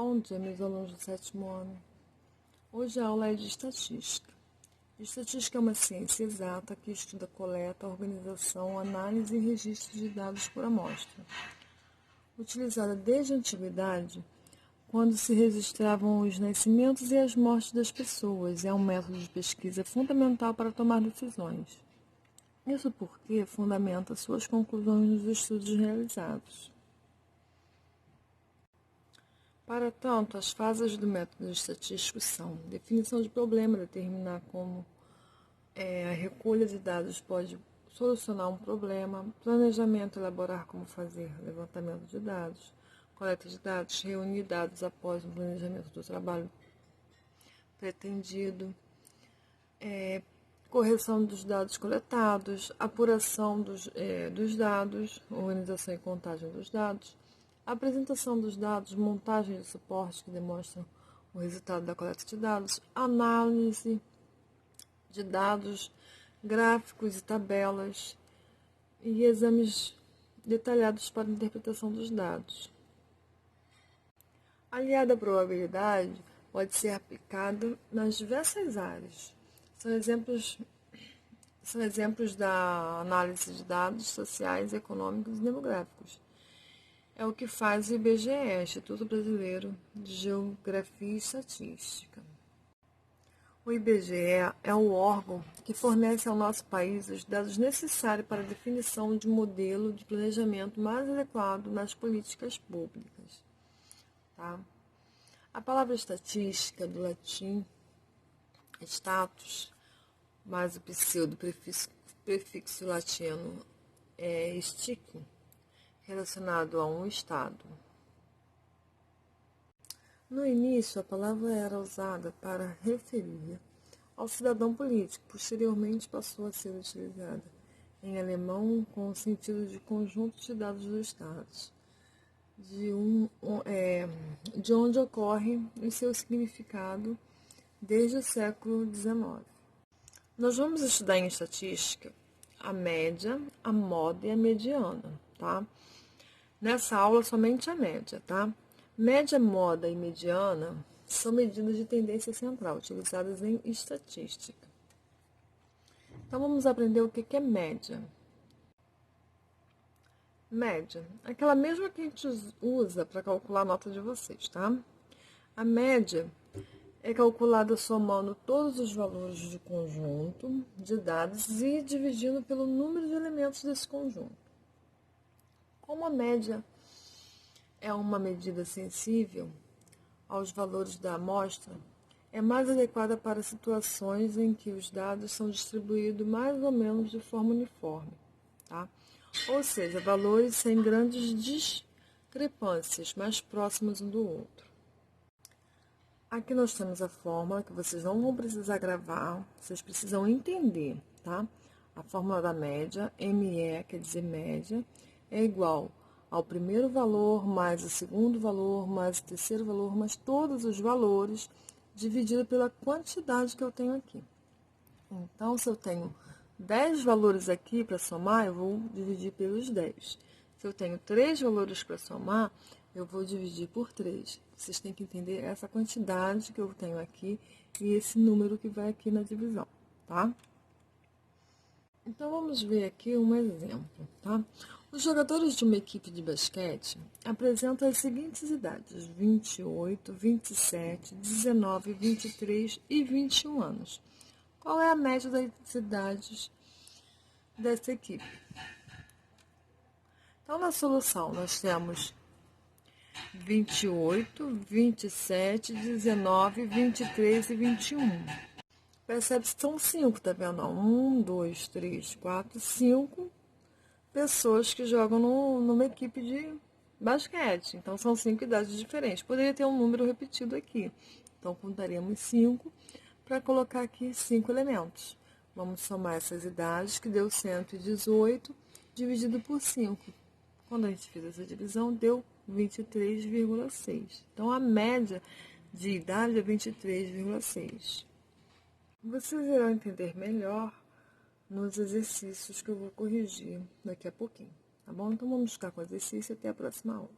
Bom dia, meus alunos do sétimo ano. Hoje a aula é de estatística. Estatística é uma ciência exata que estuda a coleta, organização, análise e registro de dados por amostra. Utilizada desde a antiguidade, quando se registravam os nascimentos e as mortes das pessoas, é um método de pesquisa fundamental para tomar decisões. Isso porque fundamenta suas conclusões nos estudos realizados. Para tanto, as fases do método estatístico são definição de problema, determinar como a recolha de dados pode solucionar um problema, planejamento, elaborar como fazer levantamento de dados, coleta de dados, reunir dados após o planejamento do trabalho pretendido, correção dos dados coletados, apuração dos dados, organização e contagem dos dados, apresentação dos dados, montagem de suportes que demonstram o resultado da coleta de dados, análise de dados, gráficos e tabelas e exames detalhados para a interpretação dos dados. Aliada à probabilidade, pode ser aplicada nas diversas áreas. São exemplos da análise de dados sociais, econômicos e demográficos. É o que faz o IBGE, Instituto Brasileiro de Geografia e Estatística. O IBGE é o órgão que fornece ao nosso país os dados necessários para a definição de um modelo de planejamento mais adequado nas políticas públicas. Tá? A palavra estatística, do latim status, mais o prefixo latino é stico, relacionado a um estado. No início, a palavra era usada para referir ao cidadão político, posteriormente passou a ser utilizada em alemão com o sentido de conjunto de dados dos estados, de onde ocorre o seu significado desde o século XIX. Nós vamos estudar em estatística a média, a moda e a mediana, tá? Nessa aula, somente a média, tá? Média, moda e mediana são medidas de tendência central, utilizadas em estatística. Então, vamos aprender o que é média. Média, aquela mesma que a gente usa para calcular a nota de vocês, tá? A média é calculada somando todos os valores do conjunto de dados e dividindo pelo número de elementos desse conjunto. Como a média é uma medida sensível aos valores da amostra, é mais adequada para situações em que os dados são distribuídos mais ou menos de forma uniforme, tá? Ou seja, valores sem grandes discrepâncias, mais próximos um do outro. Aqui nós temos a fórmula que vocês não vão precisar gravar, vocês precisam entender, tá? A fórmula da média, ME, quer dizer média, é igual ao primeiro valor, mais o segundo valor, mais o terceiro valor, mais todos os valores, dividido pela quantidade que eu tenho aqui. Então, se eu tenho 10 valores aqui para somar, eu vou dividir pelos 10. Se eu tenho 3 valores para somar, eu vou dividir por 3. Vocês têm que entender essa quantidade que eu tenho aqui e esse número que vai aqui na divisão, tá? Então, vamos ver aqui um exemplo, tá? Os jogadores de uma equipe de basquete apresentam as seguintes idades: 28, 27, 19, 23 e 21 anos. Qual é a média das idades dessa equipe? Então, na solução, nós temos 28, 27, 19, 23 e 21. Percebe que são 5, tá vendo? 1, 2, 3, 4, 5 pessoas que jogam numa equipe de basquete. Então, são 5 idades diferentes. Poderia ter um número repetido aqui. Então, contaríamos 5 para colocar aqui 5 elementos. Vamos somar essas idades, que deu 118, dividido por 5. Quando a gente fez essa divisão, deu 23,6. Então, a média de idade é 23,6. Vocês irão entender melhor nos exercícios que eu vou corrigir daqui a pouquinho, tá bom? Então, vamos ficar com o exercício e até a próxima aula.